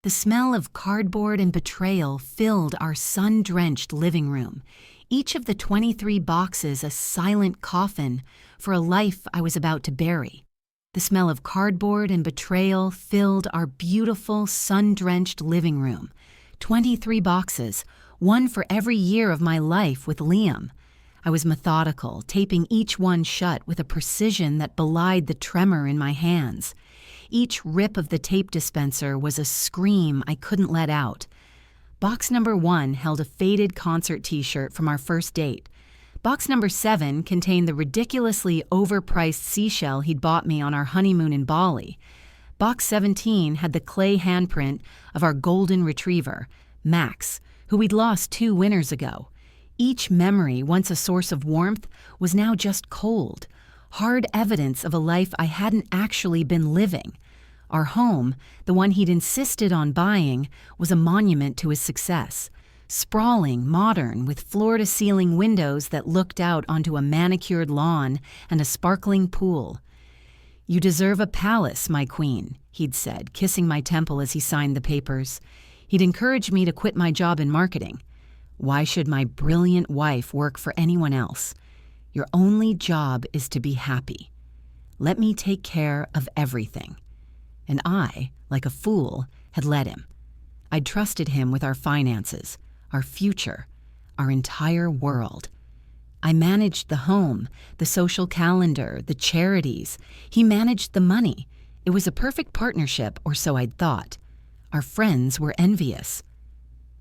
The smell of cardboard and betrayal filled our sun-drenched living room, each of the 23 boxes a silent coffin for a life I was about to bury. The smell of cardboard and betrayal filled our beautiful, sun-drenched living room. 23 boxes, one for every year of my life with Liam. I was methodical, taping each one shut with a precision that belied the tremor in my hands. Each rip of the tape dispenser was a scream I couldn't let out. Box number 1 held a faded concert t-shirt from our first date. Box number 7 contained the ridiculously overpriced seashell he'd bought me on our honeymoon in Bali. Box 17 had the clay handprint of our golden retriever, Max, who we'd lost 2 winters ago. Each memory, once a source of warmth, was now just cold, hard evidence of a life I hadn't actually been living. Our home, the one he'd insisted on buying, was a monument to his success. Sprawling, modern, with floor-to-ceiling windows that looked out onto a manicured lawn and a sparkling pool. "You deserve a palace, my queen," he'd said, kissing my temple as he signed the papers. He'd encouraged me to quit my job in marketing. Why should my brilliant wife work for anyone else? Your only job is to be happy. Let me take care of everything. And I, like a fool, had let him. I'd trusted him with our finances, our future, our entire world. I managed the home, the social calendar, the charities. He managed the money. It was a perfect partnership, or so I'd thought. Our friends were envious.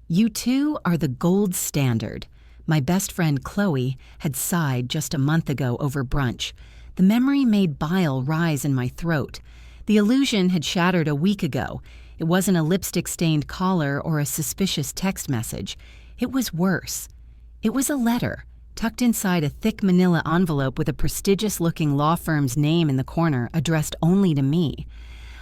"You two are the gold standard," my best friend Chloe had sighed just a month ago over brunch. The memory made bile rise in my throat. The illusion had shattered a week ago. It wasn't a lipstick-stained collar or a suspicious text message. It was worse. It was a letter, tucked inside a thick manila envelope with a prestigious-looking law firm's name in the corner, addressed only to me.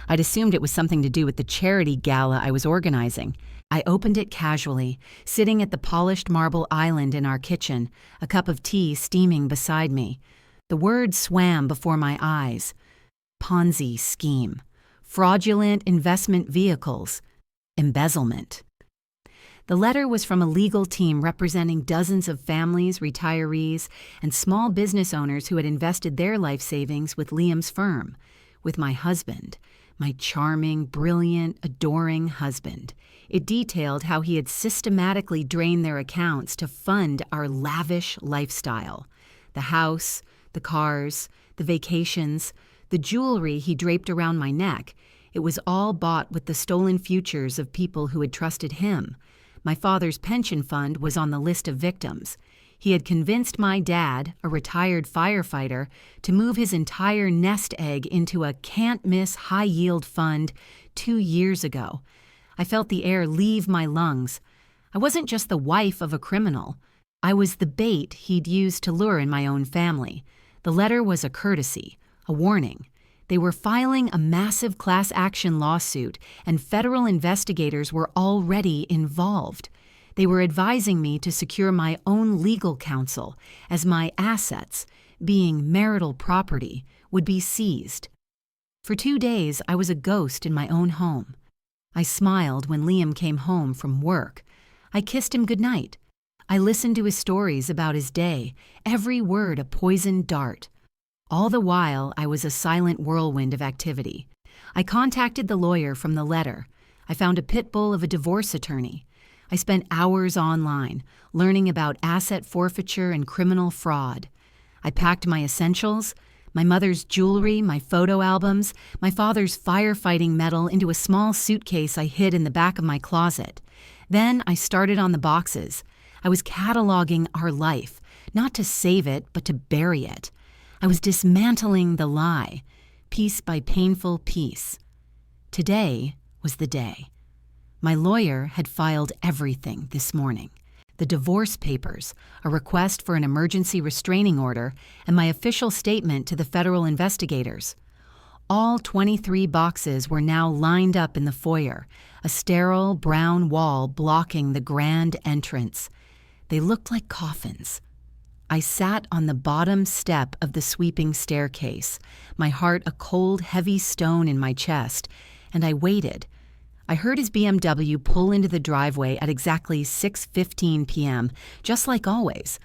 I'd assumed it was something to do with the charity gala I was organizing. I opened it casually, sitting at the polished marble island in our kitchen, a cup of tea steaming beside me. The words swam before my eyes. Ponzi scheme. Fraudulent investment vehicles. Embezzlement. The letter was from a legal team representing dozens of families, retirees, and small business owners who had invested their life savings with Liam's firm, with my husband, my charming, brilliant, adoring husband. It detailed how he had systematically drained their accounts to fund our lavish lifestyle. The house, the cars, the vacations, the jewelry he draped around my neck. It was all bought with the stolen futures of people who had trusted him. My father's pension fund was on the list of victims. He had convinced my dad, a retired firefighter, to move his entire nest egg into a can't-miss high-yield fund 2 years ago. I felt the air leave my lungs. I wasn't just the wife of a criminal. I was the bait he'd used to lure in my own family. The letter was a courtesy, a warning. They were filing a massive class action lawsuit, and federal investigators were already involved. They were advising me to secure my own legal counsel, as my assets, being marital property, would be seized. For 2 days, I was a ghost in my own home. I smiled when Liam came home from work. I kissed him goodnight. I listened to his stories about his day, every word a poisoned dart. All the while, I was a silent whirlwind of activity. I contacted the lawyer from the letter. I found a pit bull of a divorce attorney. I spent hours online, learning about asset forfeiture and criminal fraud. I packed my essentials, my mother's jewelry, my photo albums, my father's firefighting medal into a small suitcase I hid in the back of my closet. Then I started on the boxes. I was cataloging our life, not to save it, but to bury it. I was dismantling the lie, piece by painful piece. Today was the day. My lawyer had filed everything this morning. The divorce papers, a request for an emergency restraining order, and my official statement to the federal investigators. All 23 boxes were now lined up in the foyer, a sterile brown wall blocking the grand entrance. They looked like coffins. I sat on the bottom step of the sweeping staircase, my heart a cold, heavy stone in my chest, and I waited. I heard his BMW pull into the driveway at exactly 6:15 p.m., just like always.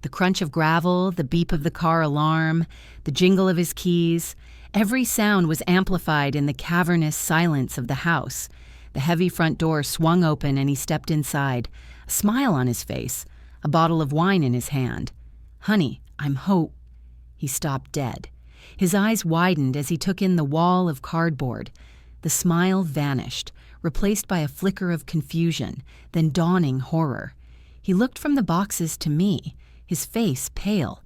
The crunch of gravel, the beep of the car alarm, the jingle of his keys. Every sound was amplified in the cavernous silence of the house. The heavy front door swung open and he stepped inside, a smile on his face, a bottle of wine in his hand. "Honey, I'm hope." He stopped dead. His eyes widened as he took in the wall of cardboard. The smile vanished, replaced by a flicker of confusion, then dawning horror. He looked from the boxes to me, his face pale.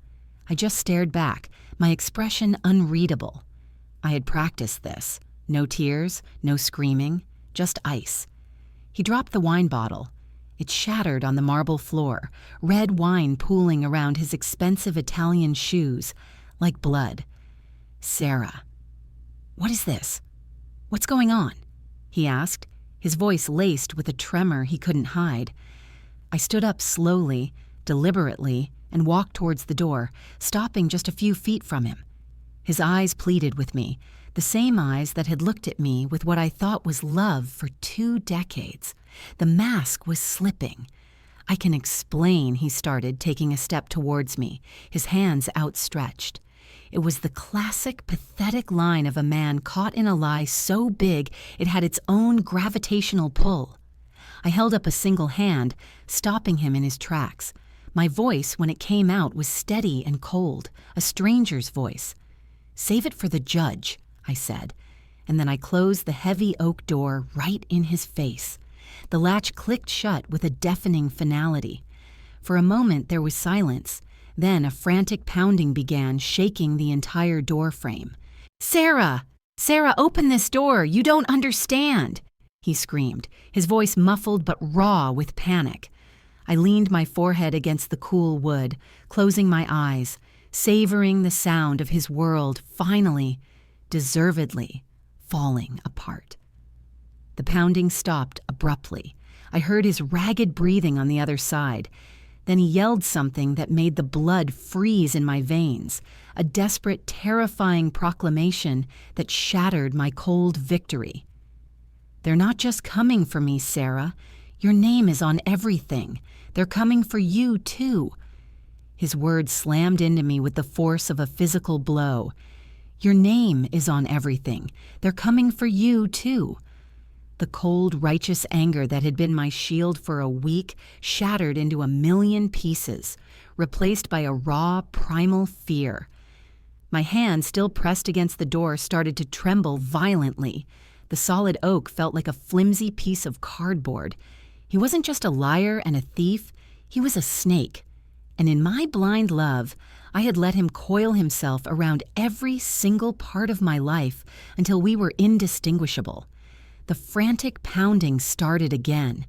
I just stared back, my expression unreadable. I had practiced this. No tears, no screaming, just ice. He dropped the wine bottle. It shattered on the marble floor, red wine pooling around his expensive Italian shoes, like blood. "Sarah, what is this? What's going on?" he asked, his voice laced with a tremor he couldn't hide. I stood up slowly, deliberately, and walked towards the door, stopping just a few feet from him. His eyes pleaded with me, the same eyes that had looked at me with what I thought was love for 2 decades. The mask was slipping. "I can explain," he started, taking a step towards me, his hands outstretched. It was the classic, pathetic line of a man caught in a lie so big it had its own gravitational pull. I held up a single hand, stopping him in his tracks. My voice, when it came out, was steady and cold, a stranger's voice. "Save it for the judge," I said, and then I closed the heavy oak door right in his face. The latch clicked shut with a deafening finality. For a moment there was silence. Then a frantic pounding began, shaking the entire door frame. "Sarah! Sarah, open this door! You don't understand!" he screamed, his voice muffled but raw with panic. I leaned my forehead against the cool wood, closing my eyes, savoring the sound of his world finally, deservedly, falling apart. The pounding stopped abruptly. I heard his ragged breathing on the other side. Then he yelled something that made the blood freeze in my veins, a desperate, terrifying proclamation that shattered my cold victory. "They're not just coming for me, Sarah. Your name is on everything. They're coming for you, too." His words slammed into me with the force of a physical blow. "Your name is on everything. They're coming for you, too." The cold, righteous anger that had been my shield for a week shattered into a million pieces, replaced by a raw, primal fear. My hand, still pressed against the door, started to tremble violently. The solid oak felt like a flimsy piece of cardboard. He wasn't just a liar and a thief, he was a snake. And in my blind love, I had let him coil himself around every single part of my life until we were indistinguishable. The frantic pounding started again.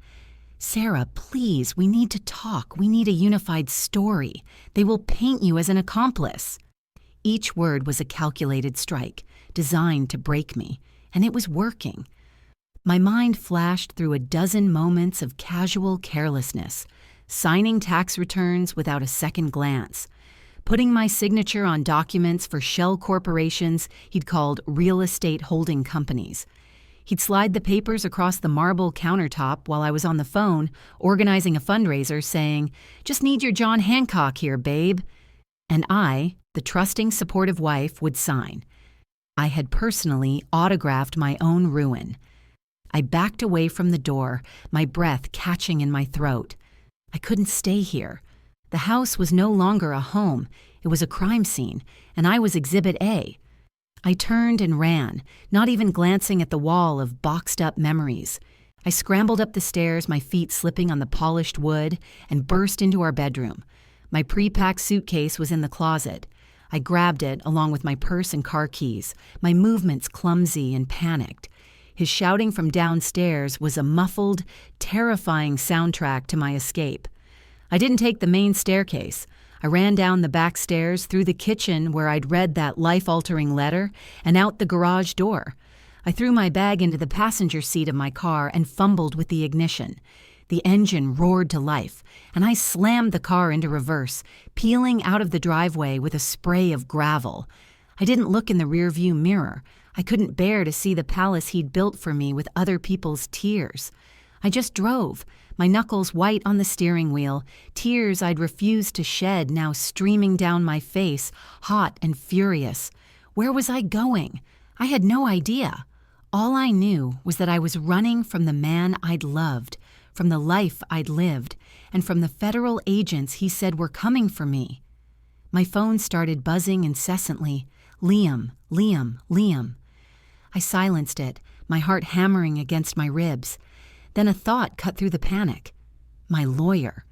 "Sarah, please, we need to talk. We need a unified story. They will paint you as an accomplice." Each word was a calculated strike, designed to break me, and it was working. My mind flashed through a dozen moments of casual carelessness, signing tax returns without a second glance, putting my signature on documents for shell corporations he'd called real estate holding companies. He'd slide the papers across the marble countertop while I was on the phone, organizing a fundraiser, saying, "Just need your John Hancock here, babe." And I, the trusting, supportive wife, would sign. I had personally autographed my own ruin. I backed away from the door, my breath catching in my throat. I couldn't stay here. The house was no longer a home. It was a crime scene, and I was Exhibit A. I turned and ran, not even glancing at the wall of boxed-up memories. I scrambled up the stairs, my feet slipping on the polished wood, and burst into our bedroom. My pre-packed suitcase was in the closet. I grabbed it, along with my purse and car keys, my movements clumsy and panicked. His shouting from downstairs was a muffled, terrifying soundtrack to my escape. I didn't take the main staircase. I ran down the back stairs, through the kitchen where I'd read that life-altering letter, and out the garage door. I threw my bag into the passenger seat of my car and fumbled with the ignition. The engine roared to life, and I slammed the car into reverse, peeling out of the driveway with a spray of gravel. I didn't look in the rearview mirror. I couldn't bear to see the palace he'd built for me with other people's tears. I just drove, my knuckles white on the steering wheel, tears I'd refused to shed now streaming down my face, hot and furious. Where was I going? I had no idea. All I knew was that I was running from the man I'd loved, from the life I'd lived, and from the federal agents he said were coming for me. My phone started buzzing incessantly. Liam, Liam, Liam. I silenced it, my heart hammering against my ribs. Then a thought cut through the panic. My lawyer.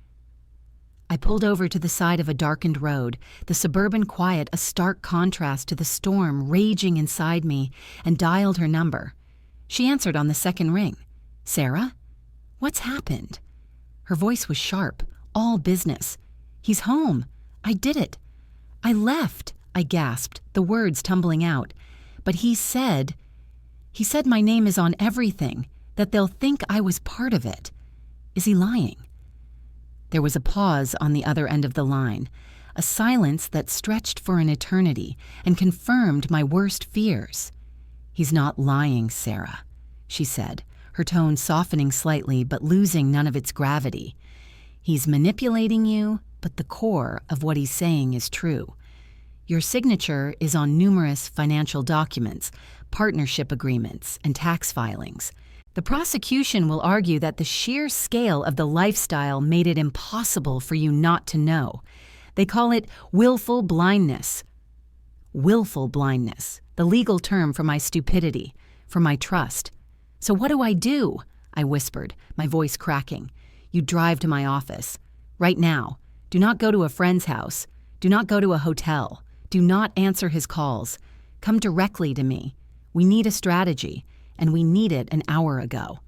I pulled over to the side of a darkened road, the suburban quiet a stark contrast to the storm raging inside me, and dialed her number. She answered on the second ring. Sarah? What's happened? Her voice was sharp, all business. He's home. I did it. I left, I gasped, the words tumbling out. But he said my name is on everything, that they'll think I was part of it. Is he lying? There was a pause on the other end of the line, a silence that stretched for an eternity and confirmed my worst fears. He's not lying, Sarah, she said, her tone softening slightly but losing none of its gravity. He's manipulating you, but the core of what he's saying is true. Your signature is on numerous financial documents, partnership agreements, and tax filings. The prosecution will argue that the sheer scale of the lifestyle made it impossible for you not to know. They call it willful blindness. Willful blindness, the legal term for my stupidity, for my trust. So what do? I whispered, my voice cracking. You drive to my office. Right now. Do not go to a friend's house. Do not go to a hotel. Do not answer his calls. Come directly to me. We need a strategy, and we need it an hour ago.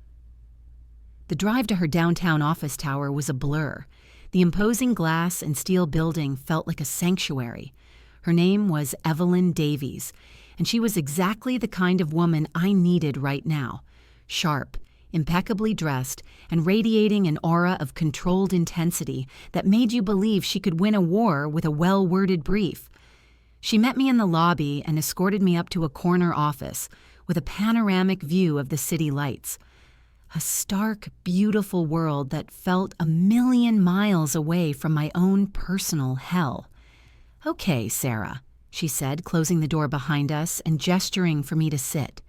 The drive to her downtown office tower was a blur. The imposing glass and steel building felt like a sanctuary. Her name was Evelyn Davies, and she was exactly the kind of woman I needed right now. Sharp, impeccably dressed, and radiating an aura of controlled intensity that made you believe she could win a war with a well-worded brief. She met me in the lobby and escorted me up to a corner office with a panoramic view of the city lights. A stark, beautiful world that felt a million miles away from my own personal hell. Okay, Sarah, she said, closing the door behind us and gesturing for me to sit.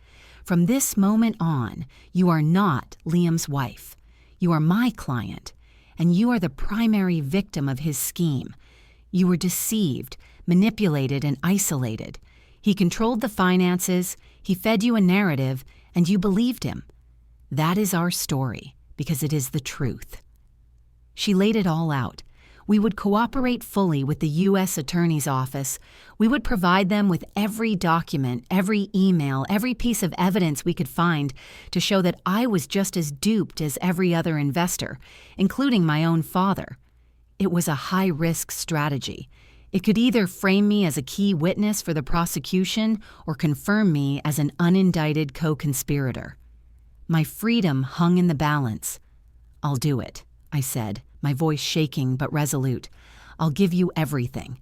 From this moment on, you are not Liam's wife. You are my client, and you are the primary victim of his scheme. You were deceived, manipulated, and isolated. He controlled the finances, he fed you a narrative, and you believed him. That is our story, because it is the truth. She laid it all out. We would cooperate fully with the U.S. Attorney's Office. We would provide them with every document, every email, every piece of evidence we could find to show that I was just as duped as every other investor, including my own father. It was a high-risk strategy. It could either frame me as a key witness for the prosecution or confirm me as an unindicted co-conspirator. My freedom hung in the balance. I'll do it, I said, my voice shaking but resolute. I'll give you everything.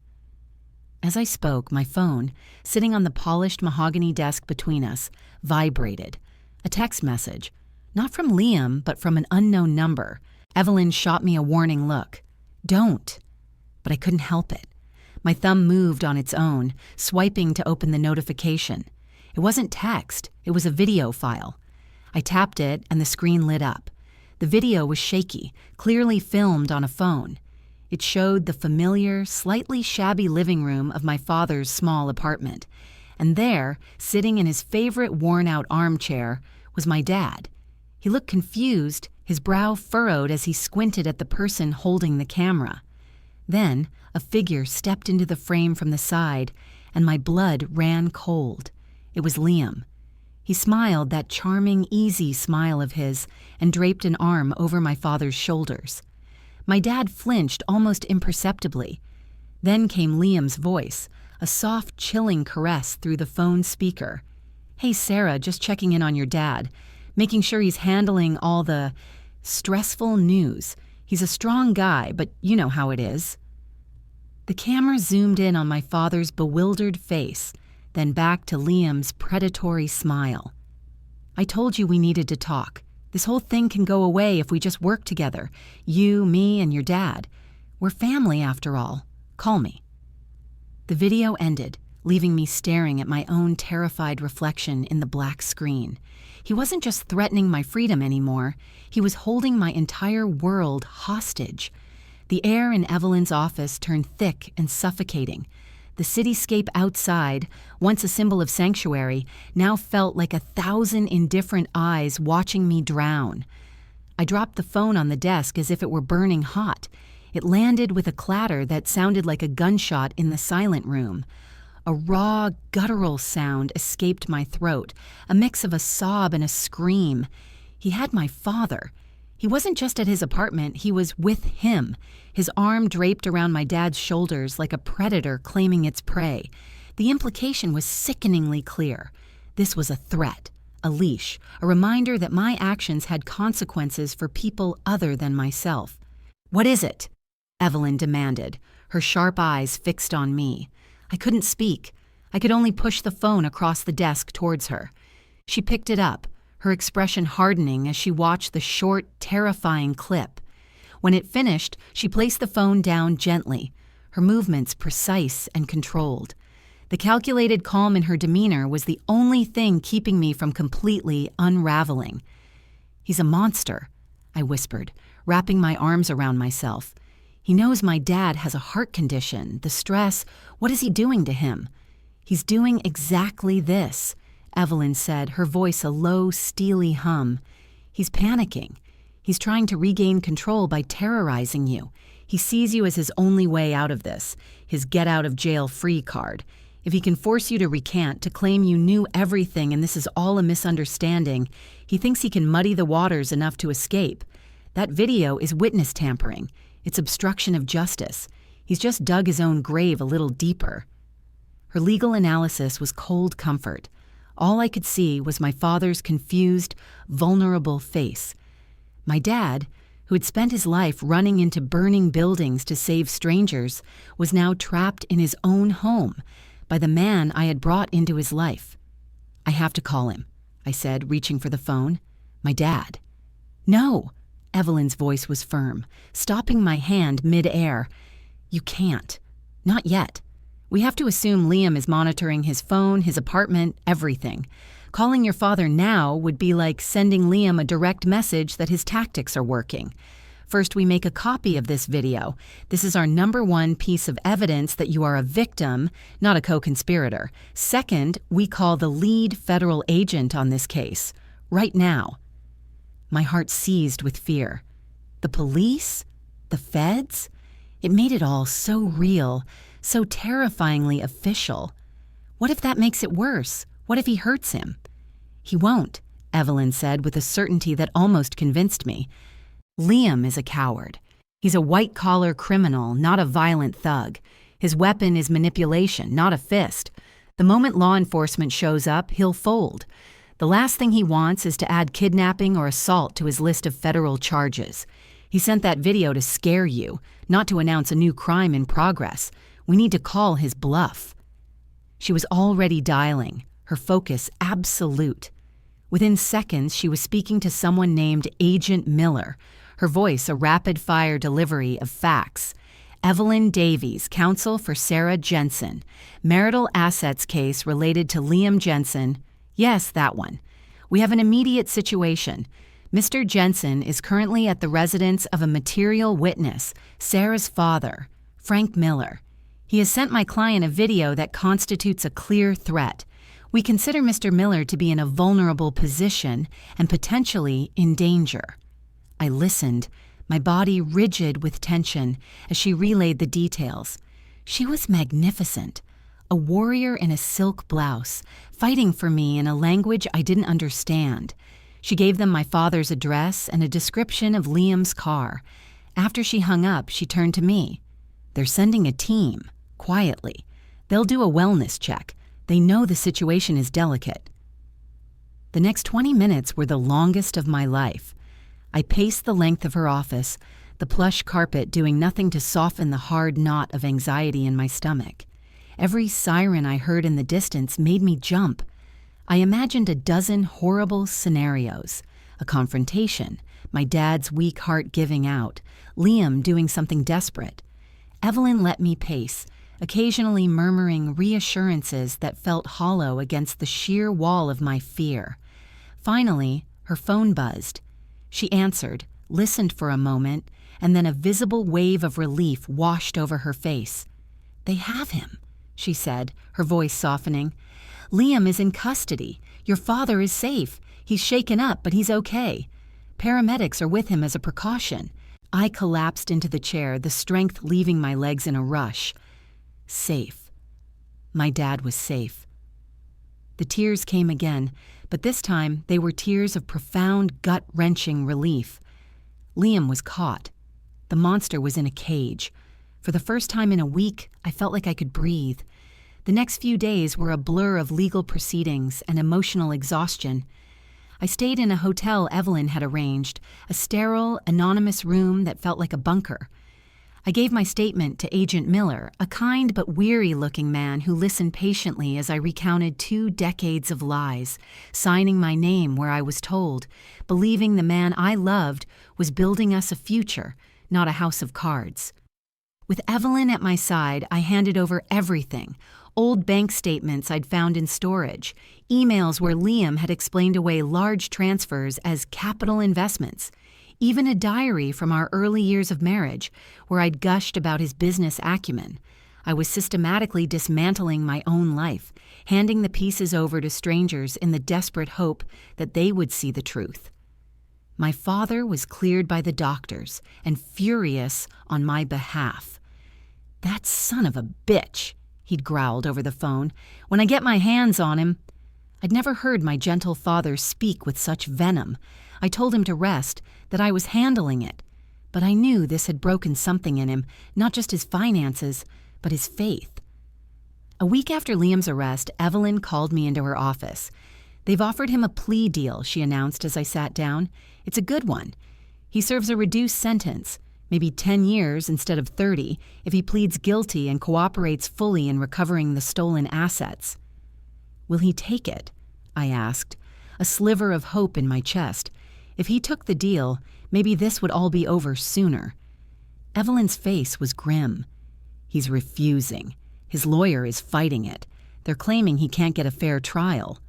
As I spoke, my phone, sitting on the polished mahogany desk between us, vibrated. A text message. Not from Liam, but from an unknown number. Evelyn shot me a warning look. Don't. But I couldn't help it. My thumb moved on its own, swiping to open the notification. It wasn't text, it was a video file. I tapped it and the screen lit up. The video was shaky, clearly filmed on a phone. It showed the familiar, slightly shabby living room of my father's small apartment. And there, sitting in his favorite worn-out armchair, was my dad. He looked confused, his brow furrowed as he squinted at the person holding the camera. Then, a figure stepped into the frame from the side, and my blood ran cold. It was Liam. He smiled that charming, easy smile of his and draped an arm over my father's shoulders. My dad flinched almost imperceptibly. Then came Liam's voice, a soft, chilling caress through the phone speaker. "Hey, Sarah, just checking in on your dad, making sure he's handling all the stressful news. He's a strong guy, but you know how it is." The camera zoomed in on my father's bewildered face. then back to Liam's predatory smile. "I told you we needed to talk. This whole thing can go away if we just work together. You, me, and your dad. We're family after all. Call me." The video ended, leaving me staring at my own terrified reflection in the black screen. He wasn't just threatening my freedom anymore. He was holding my entire world hostage. The air in Evelyn's office turned thick and suffocating. The cityscape outside, once a symbol of sanctuary, now felt like 1,000 indifferent eyes watching me drown. I dropped the phone on the desk as if it were burning hot. It landed with a clatter that sounded like a gunshot in the silent room. A raw, guttural sound escaped my throat, a mix of a sob and a scream. He had my father. He wasn't just at his apartment, he was with him, his arm draped around my dad's shoulders like a predator claiming its prey. The implication was sickeningly clear. This was a threat, a leash, a reminder that my actions had consequences for people other than myself. "What is it?" Evelyn demanded, her sharp eyes fixed on me. I couldn't speak. I could only push the phone across the desk towards her. She picked it up, her expression hardening as she watched the short, terrifying clip. When it finished, she placed the phone down gently, her movements precise and controlled. The calculated calm in her demeanor was the only thing keeping me from completely unraveling. "He's a monster," I whispered, wrapping my arms around myself. "He knows my dad has a heart condition, the stress. What is he doing to him?" "He's doing exactly this," Evelyn said, her voice a low, steely hum. "He's panicking. He's trying to regain control by terrorizing you. He sees you as his only way out of this, his get-out-of-jail-free card. If he can force you to recant, to claim you knew everything and this is all a misunderstanding, he thinks he can muddy the waters enough to escape. That video is witness tampering. It's obstruction of justice. He's just dug his own grave a little deeper." Her legal analysis was cold comfort. All I could see was my father's confused, vulnerable face. My dad, who had spent his life running into burning buildings to save strangers, was now trapped in his own home by the man I had brought into his life. "I have to call him," I said, reaching for the phone. "My dad." "No!" Evelyn's voice was firm, stopping my hand mid-air. "You can't. Not yet. We have to assume Liam is monitoring his phone, his apartment, everything. Calling your father now would be like sending Liam a direct message that his tactics are working. First, we make a copy of this video. This is our #1 piece of evidence that you are a victim, not a co-conspirator. Second, we call the lead federal agent on this case. Right now." My heart seized with fear. The police? The feds? It made it all so real, so terrifyingly official. What if that makes it worse? What if he hurts him? "He won't," Evelyn said with a certainty that almost convinced me. "Liam is a coward. He's a white-collar criminal, not a violent thug. His weapon is manipulation, not a fist. The moment law enforcement shows up, he'll fold. The last thing he wants is to add kidnapping or assault to his list of federal charges. He sent that video to scare you, not to announce a new crime in progress. We need to call his bluff." She was already dialing, her focus absolute. Within seconds, she was speaking to someone named Agent Miller, her voice a rapid-fire delivery of facts. "Evelyn Davies, counsel for Sarah Jensen. Marital assets case related to Liam Jensen." "Yes, that one. We have an immediate situation. Mr. Jensen is currently at the residence of a material witness, Sarah's father, Frank Miller. He has sent my client a video that constitutes a clear threat. We consider Mr. Miller to be in a vulnerable position and potentially in danger." I listened, my body rigid with tension, as she relayed the details. She was magnificent, a warrior in a silk blouse, fighting for me in a language I didn't understand. She gave them my father's address and a description of Liam's car. After she hung up, she turned to me. "They're sending a team, quietly. They'll do a wellness check. They know the situation is delicate." The next 20 minutes were the longest of my life. I paced the length of her office, the plush carpet doing nothing to soften the hard knot of anxiety in my stomach. Every siren I heard in the distance made me jump. I imagined a dozen horrible scenarios: a confrontation, my dad's weak heart giving out, Liam doing something desperate. Evelyn let me pace, occasionally murmuring reassurances that felt hollow against the sheer wall of my fear. Finally, her phone buzzed. She answered, listened for a moment, and then a visible wave of relief washed over her face. "They have him," she said, her voice softening. "Liam is in custody. Your father is safe. He's shaken up, but he's okay. Paramedics are with him as a precaution." I collapsed into the chair, the strength leaving my legs in a rush. Safe. My dad was safe. The tears came again, but this time they were tears of profound, gut-wrenching relief. Liam was caught. The monster was in a cage. For the first time in a week, I felt like I could breathe. The next few days were a blur of legal proceedings and emotional exhaustion. I stayed in a hotel Evelyn had arranged, a sterile, anonymous room that felt like a bunker. I gave my statement to Agent Miller, a kind but weary-looking man who listened patiently as I recounted 2 decades of lies, signing my name where I was told, believing the man I loved was building us a future, not a house of cards. With Evelyn at my side, I handed over everything: old bank statements I'd found in storage, emails where Liam had explained away large transfers as capital investments, even a diary from our early years of marriage where I'd gushed about his business acumen. I was systematically dismantling my own life, handing the pieces over to strangers in the desperate hope that they would see the truth. My father was cleared by the doctors and furious on my behalf. "That son of a bitch," he'd growled over the phone. "When I get my hands on him—" I'd never heard my gentle father speak with such venom. I told him to rest, that I was handling it. But I knew this had broken something in him, not just his finances, but his faith. A week after Liam's arrest, Evelyn called me into her office. "They've offered him a plea deal," she announced as I sat down. "It's a good one. He serves a reduced sentence, maybe 10 years instead of 30, if he pleads guilty and cooperates fully in recovering the stolen assets." "Will he take it?" I asked, a sliver of hope in my chest. If he took the deal, maybe this would all be over sooner. Evelyn's face was grim. "He's refusing. His lawyer is fighting it. They're claiming he can't get a fair trial."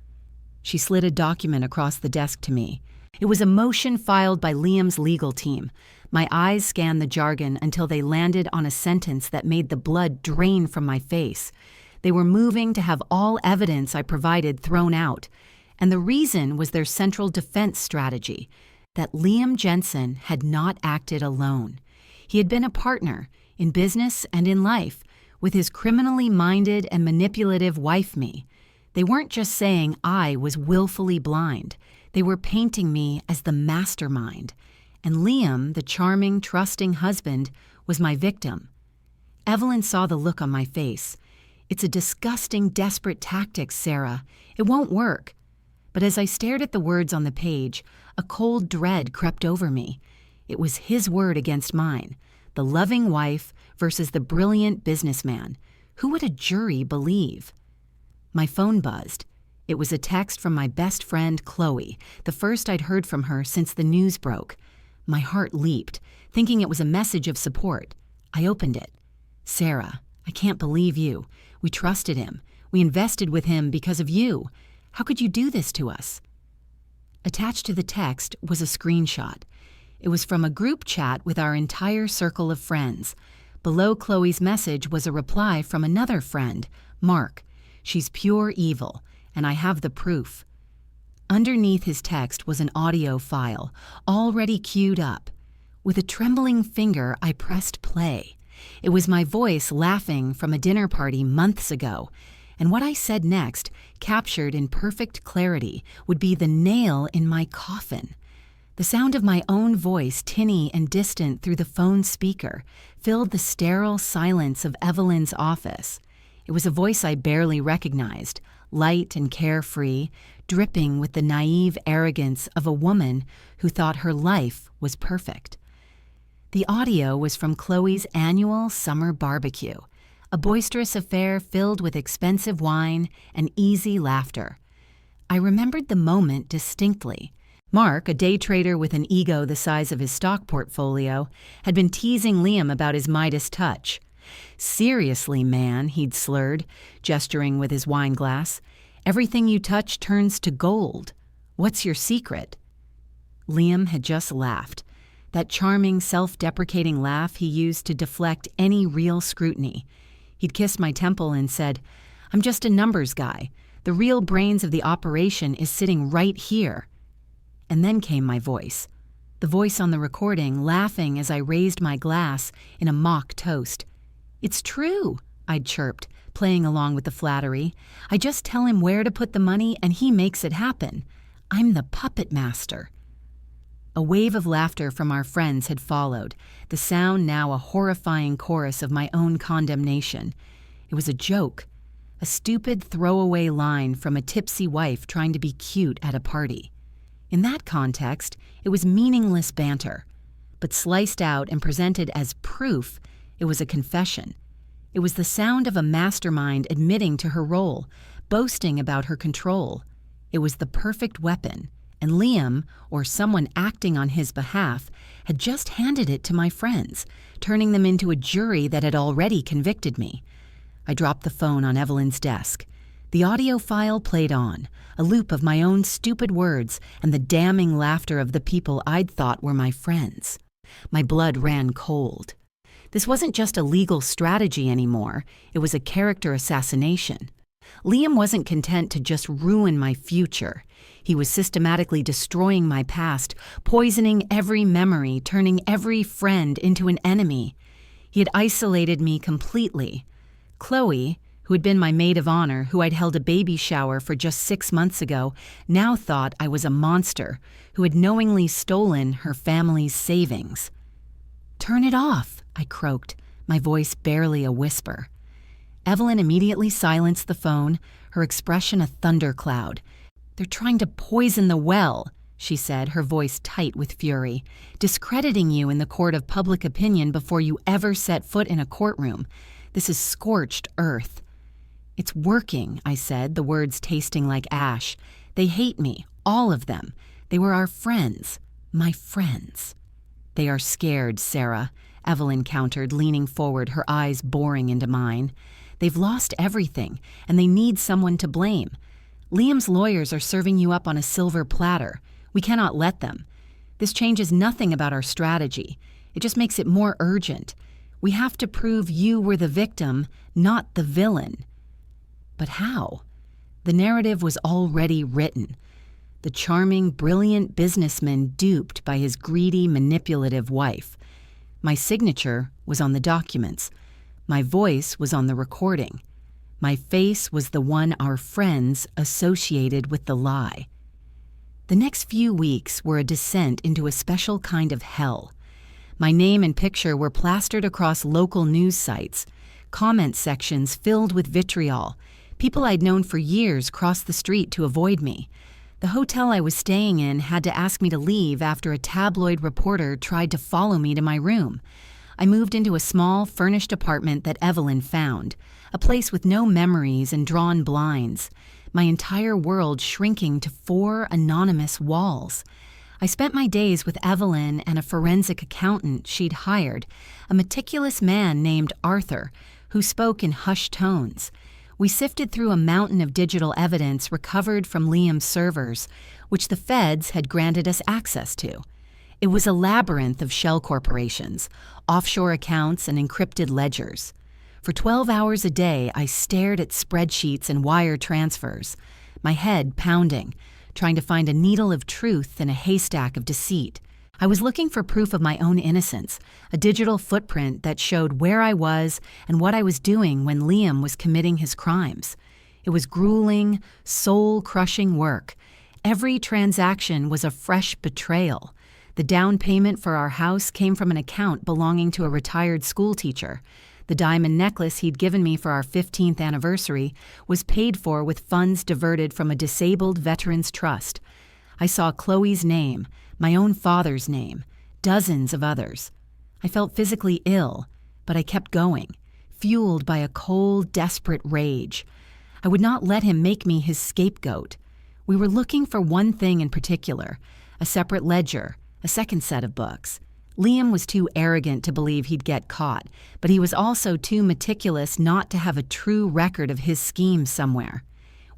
She slid a document across the desk to me. It was a motion filed by Liam's legal team. My eyes scanned the jargon until they landed on a sentence that made the blood drain from my face. They were moving to have all evidence I provided thrown out, and the reason was their central defense strategy, that Liam Jensen had not acted alone. He had been a partner, in business and in life, with his criminally minded and manipulative wife me. They weren't just saying I was willfully blind. They were painting me as the mastermind. And Liam, the charming, trusting husband, was my victim. Evelyn saw the look on my face. "It's a disgusting, desperate tactic, Sarah. It won't work." But as I stared at the words on the page, a cold dread crept over me. It was his word against mine, the loving wife versus the brilliant businessman. Who would a jury believe? My phone buzzed. It was a text from my best friend, Chloe, the first I'd heard from her since the news broke. My heart leaped, thinking it was a message of support. I opened it. "Sarah, I can't believe you. We trusted him. We invested with him because of you. How could you do this to us?" Attached to the text was a screenshot. It was from a group chat with our entire circle of friends. Below Chloe's message was a reply from another friend, Mark. "She's pure evil, and I have the proof." Underneath his text was an audio file, already queued up. With a trembling finger, I pressed play. It was my voice laughing from a dinner party months ago, and what I said next, captured in perfect clarity, would be the nail in my coffin. The sound of my own voice, tinny and distant through the phone speaker, filled the sterile silence of Evelyn's office. It was a voice I barely recognized, light and carefree, dripping with the naive arrogance of a woman who thought her life was perfect. The audio was from Chloe's annual summer barbecue. a boisterous affair filled with expensive wine and easy laughter. I remembered the moment distinctly. Mark, a day trader with an ego the size of his stock portfolio, had been teasing Liam about his Midas touch. "Seriously, man," he'd slurred, gesturing with his wine glass. "Everything you touch turns to gold. What's your secret?" Liam had just laughed. That charming, self-deprecating laugh he used to deflect any real scrutiny. He'd kissed my temple and said, "I'm just a numbers guy. The real brains of the operation is sitting right here." And then came my voice. The voice on the recording, laughing as I raised my glass in a mock toast. "It's true," I'd chirped, playing along with the flattery. "I just tell him where to put the money and he makes it happen. I'm the puppet master." A wave of laughter from our friends had followed, the sound now a horrifying chorus of my own condemnation. It was a joke, a stupid throwaway line from a tipsy wife trying to be cute at a party. In that context, it was meaningless banter, but sliced out and presented as proof, it was a confession. It was the sound of a mastermind admitting to her role, boasting about her control. It was the perfect weapon, and Liam, or someone acting on his behalf, had just handed it to my friends, turning them into a jury that had already convicted me. I dropped the phone on Evelyn's desk. The audio file played on, a loop of my own stupid words and the damning laughter of the people I'd thought were my friends. My blood ran cold. This wasn't just a legal strategy anymore, it was a character assassination. Liam wasn't content to just ruin my future. He was systematically destroying my past, poisoning every memory, turning every friend into an enemy. He had isolated me completely. Chloe, who had been my maid of honor, who I'd held a baby shower for just 6 months ago, now thought I was a monster who had knowingly stolen her family's savings. "Turn it off," I croaked, my voice barely a whisper. Evelyn immediately silenced the phone, her expression a thundercloud. "They're trying to poison the well," she said, her voice tight with fury, "discrediting you in the court of public opinion before you ever set foot in a courtroom. This is scorched earth." "It's working," I said, the words tasting like ash. "They hate me, all of them. They were our friends, my friends." "They are scared, Sarah," Evelyn countered, leaning forward, her eyes boring into mine. "They've lost everything, and they need someone to blame. Liam's lawyers are serving you up on a silver platter. We cannot let them. This changes nothing about our strategy. It just makes it more urgent. We have to prove you were the victim, not the villain." But how? The narrative was already written. The charming, brilliant businessman duped by his greedy, manipulative wife. My signature was on the documents. My voice was on the recording. My face was the one our friends associated with the lie. The next few weeks were a descent into a special kind of hell. My name and picture were plastered across local news sites, comment sections filled with vitriol. People I'd known for years crossed the street to avoid me. The hotel I was staying in had to ask me to leave after a tabloid reporter tried to follow me to my room. I moved into a small, furnished apartment that Evelyn found, a place with no memories and drawn blinds, my entire world shrinking to 4 anonymous walls. I spent my days with Evelyn and a forensic accountant she'd hired, a meticulous man named Arthur, who spoke in hushed tones. We sifted through a mountain of digital evidence recovered from Liam's servers, which the feds had granted us access to. It was a labyrinth of shell corporations, offshore accounts, and encrypted ledgers. For 12 hours a day, I stared at spreadsheets and wire transfers, my head pounding, trying to find a needle of truth in a haystack of deceit. I was looking for proof of my own innocence, a digital footprint that showed where I was and what I was doing when Liam was committing his crimes. It was grueling, soul-crushing work. Every transaction was a fresh betrayal. The down payment for our house came from an account belonging to a retired schoolteacher. The diamond necklace he'd given me for our 15th anniversary was paid for with funds diverted from a disabled veterans trust. I saw Chloe's name, my own father's name, dozens of others. I felt physically ill, but I kept going, fueled by a cold, desperate rage. I would not let him make me his scapegoat. We were looking for one thing in particular, a separate ledger, a second set of books. Liam was too arrogant to believe he'd get caught, but he was also too meticulous not to have a true record of his scheme somewhere.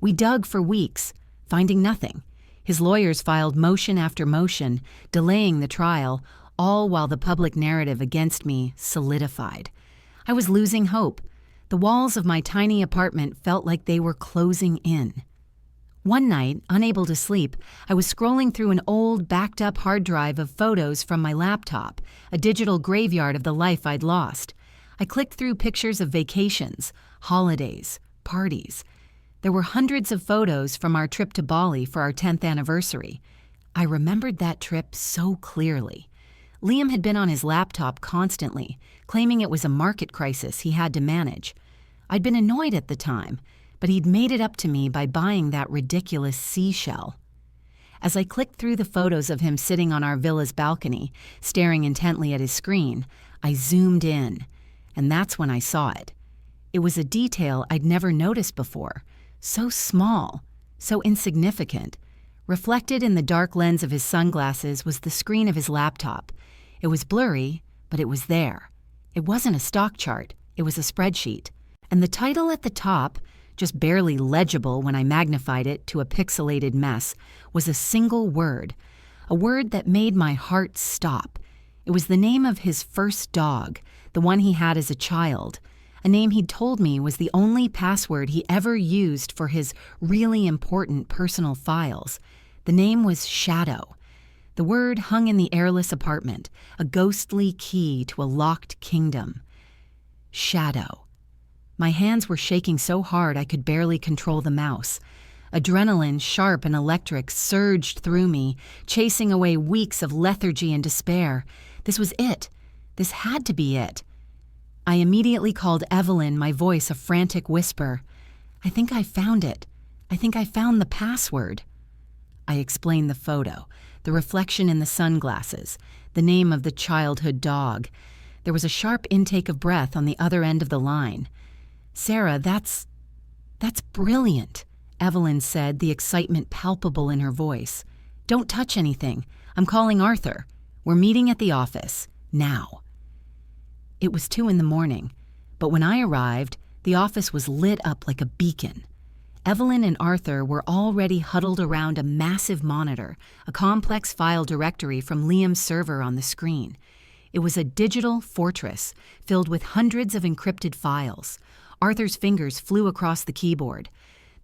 We dug for weeks, finding nothing. His lawyers filed motion after motion, delaying the trial, all while the public narrative against me solidified. I was losing hope. The walls of my tiny apartment felt like they were closing in. One night, unable to sleep, I was scrolling through an old, backed-up hard drive of photos from my laptop, a digital graveyard of the life I'd lost. I clicked through pictures of vacations, holidays, parties. There were hundreds of photos from our trip to Bali for our 10th anniversary. I remembered that trip so clearly. Liam had been on his laptop constantly, claiming it was a market crisis he had to manage. I'd been annoyed at the time, but he'd made it up to me by buying that ridiculous seashell. As I clicked through the photos of him sitting on our villa's balcony, staring intently at his screen, I zoomed in, and that's when I saw it. It was a detail I'd never noticed before, so small, so insignificant. Reflected in the dark lens of his sunglasses was the screen of his laptop. It was blurry, but it was there. It wasn't a stock chart, it was a spreadsheet. And the title at the top, just barely legible when I magnified it to a pixelated mess, was a single word, a word that made my heart stop. It was the name of his first dog, the one he had as a child, a name he'd told me was the only password he ever used for his really important personal files. The name was Shadow. The word hung in the airless apartment, a ghostly key to a locked kingdom. Shadow. My hands were shaking so hard I could barely control the mouse. Adrenaline, sharp and electric, surged through me, chasing away weeks of lethargy and despair. This was it. This had to be it. I immediately called Evelyn, my voice a frantic whisper. I think I found it. I think I found the password. I explained the photo, the reflection in the sunglasses, the name of the childhood dog. There was a sharp intake of breath on the other end of the line. Sarah, that's brilliant, Evelyn said, the excitement palpable in her voice. Don't touch anything. I'm calling Arthur. We're meeting at the office. Now. It was 2 a.m, but when I arrived, the office was lit up like a beacon. Evelyn and Arthur were already huddled around a massive monitor, a complex file directory from Liam's server on the screen. It was a digital fortress filled with hundreds of encrypted files. Arthur's fingers flew across the keyboard.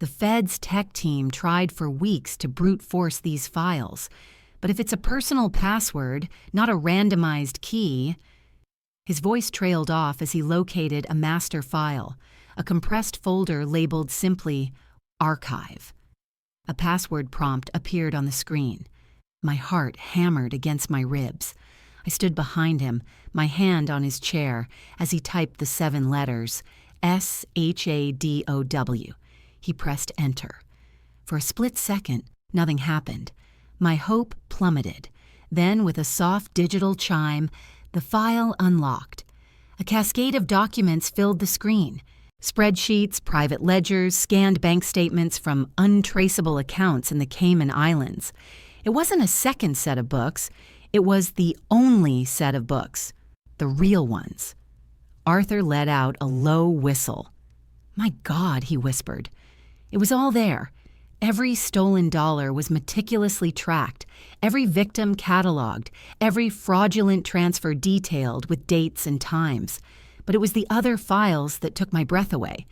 The Fed's tech team tried for weeks to brute force these files. But if it's a personal password, not a randomized key... His voice trailed off as he located a master file, a compressed folder labeled simply Archive. A password prompt appeared on the screen. My heart hammered against my ribs. I stood behind him, my hand on his chair, as he typed the 7 letters, SHADOW. He pressed enter. For a split second, nothing happened. My hope plummeted. Then, with a soft digital chime, the file unlocked. A cascade of documents filled the screen. Spreadsheets, private ledgers, scanned bank statements from untraceable accounts in the Cayman Islands. It wasn't a second set of books. It was the only set of books. The real ones. Arthur let out a low whistle. My God, he whispered. It was all there. Every stolen dollar was meticulously tracked, every victim cataloged, every fraudulent transfer detailed with dates and times. But it was the other files that took my breath away.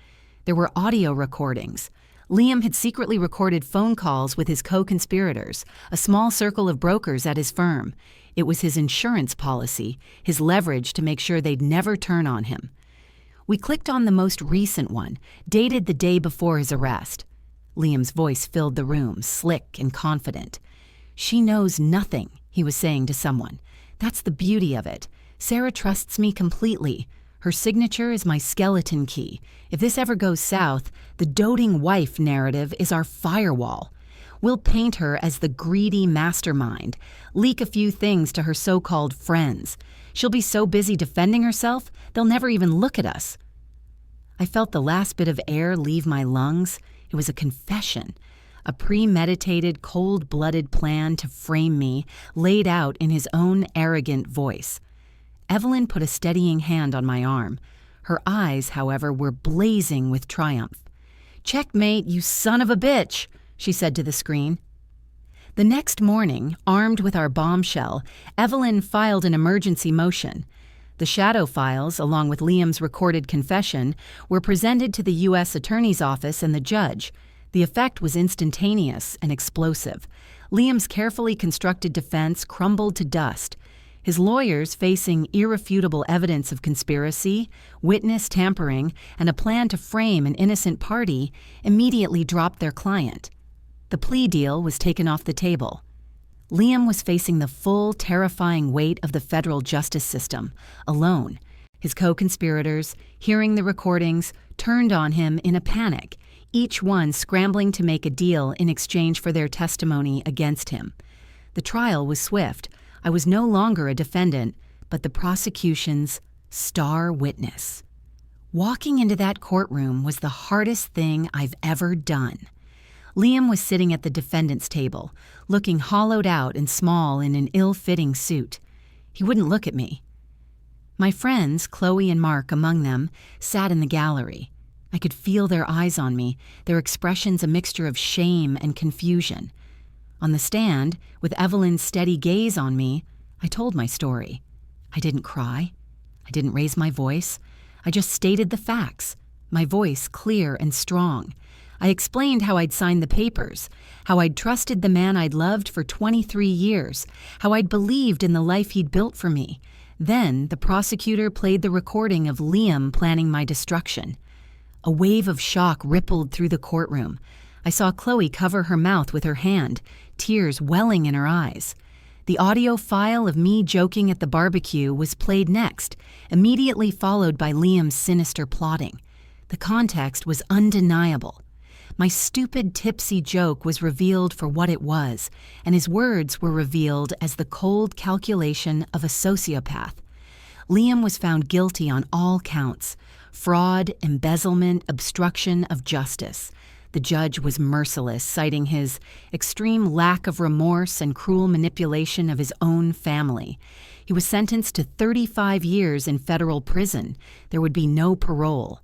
There were audio recordings. Liam had secretly recorded phone calls with his co-conspirators, a small circle of brokers at his firm. It was his insurance policy, his leverage to make sure they'd never turn on him. We clicked on the most recent one, dated the day before his arrest. Liam's voice filled the room, slick and confident. She knows nothing, he was saying to someone. That's the beauty of it. Sarah trusts me completely. Her signature is my skeleton key. If this ever goes south, the doting wife narrative is our firewall. We'll paint her as the greedy mastermind, leak a few things to her so-called friends. She'll be so busy defending herself, they'll never even look at us. I felt the last bit of air leave my lungs. It was a confession, a premeditated, cold-blooded plan to frame me, laid out in his own arrogant voice. Evelyn put a steadying hand on my arm. Her eyes, however, were blazing with triumph. "Checkmate, you son of a bitch," she said to the screen. The next morning, armed with our bombshell, Evelyn filed an emergency motion. The shadow files, along with Liam's recorded confession, were presented to the U.S. Attorney's Office and the judge. The effect was instantaneous and explosive. Liam's carefully constructed defense crumbled to dust. His lawyers, facing irrefutable evidence of conspiracy, witness tampering, and a plan to frame an innocent party, immediately dropped their client. The plea deal was taken off the table. Liam was facing the full, terrifying weight of the federal justice system, alone. His co-conspirators, hearing the recordings, turned on him in a panic, each one scrambling to make a deal in exchange for their testimony against him. The trial was swift. I was no longer a defendant, but the prosecution's star witness. Walking into that courtroom was the hardest thing I've ever done. Liam was sitting at the defendant's table, looking hollowed out and small in an ill-fitting suit. He wouldn't look at me. My friends, Chloe and Mark among them, sat in the gallery. I could feel their eyes on me, their expressions a mixture of shame and confusion. On the stand, with Evelyn's steady gaze on me, I told my story. I didn't cry. I didn't raise my voice. I just stated the facts, my voice clear and strong. I explained how I'd signed the papers, how I'd trusted the man I'd loved for 23 years, how I'd believed in the life he'd built for me. Then the prosecutor played the recording of Liam planning my destruction. A wave of shock rippled through the courtroom. I saw Chloe cover her mouth with her hand, tears welling in her eyes. The audio file of me joking at the barbecue was played next, immediately followed by Liam's sinister plotting. The context was undeniable. My stupid, tipsy joke was revealed for what it was, and his words were revealed as the cold calculation of a sociopath. Liam was found guilty on all counts: fraud, embezzlement, obstruction of justice. The judge was merciless, citing his extreme lack of remorse and cruel manipulation of his own family. He was sentenced to 35 years in federal prison. There would be no parole.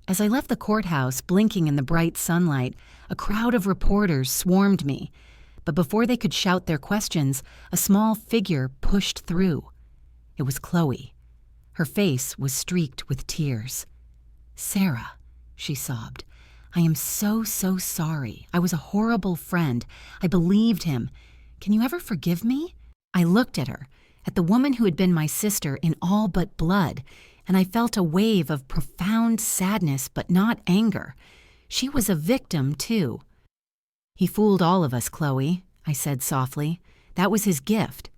As I left the courthouse, blinking in the bright sunlight, a crowd of reporters swarmed me. But before they could shout their questions, a small figure pushed through. It was Chloe. Her face was streaked with tears. "Sarah," she sobbed, "I am so sorry. I was a horrible friend. I believed him. Can you ever forgive me?" I looked at her, at the woman who had been my sister in all but blood, and I felt a wave of profound sadness, but not anger. She was a victim, too. "He fooled all of us, Chloe," I said softly. "That was his gift."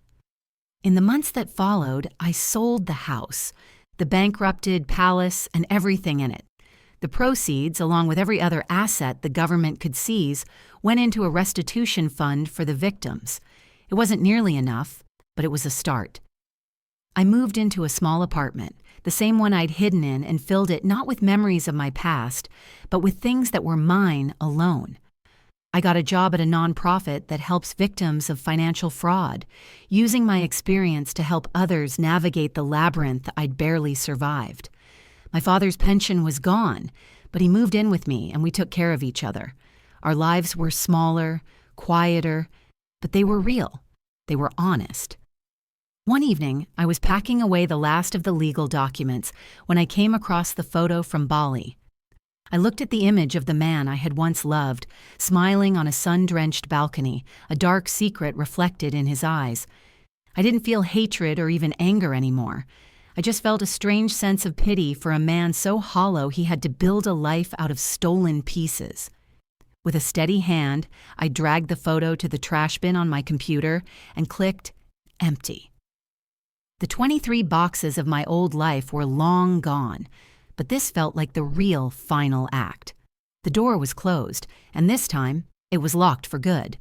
In the months that followed, I sold the house, the bankrupted palace, and everything in it. The proceeds, along with every other asset the government could seize, went into a restitution fund for the victims. It wasn't nearly enough, but it was a start. I moved into a small apartment, the same one I'd hidden in, and filled it not with memories of my past, but with things that were mine alone. I got a job at a nonprofit that helps victims of financial fraud, using my experience to help others navigate the labyrinth I'd barely survived. My father's pension was gone, but he moved in with me and we took care of each other. Our lives were smaller, quieter, but they were real. They were honest. One evening, I was packing away the last of the legal documents when I came across the photo from Bali. I looked at the image of the man I had once loved, smiling on a sun-drenched balcony, a dark secret reflected in his eyes. I didn't feel hatred or even anger anymore. I just felt a strange sense of pity for a man so hollow he had to build a life out of stolen pieces. With a steady hand, I dragged the photo to the trash bin on my computer and clicked empty. The 23 boxes of my old life were long gone, but this felt like the real final act. The door was closed, and this time, it was locked for good.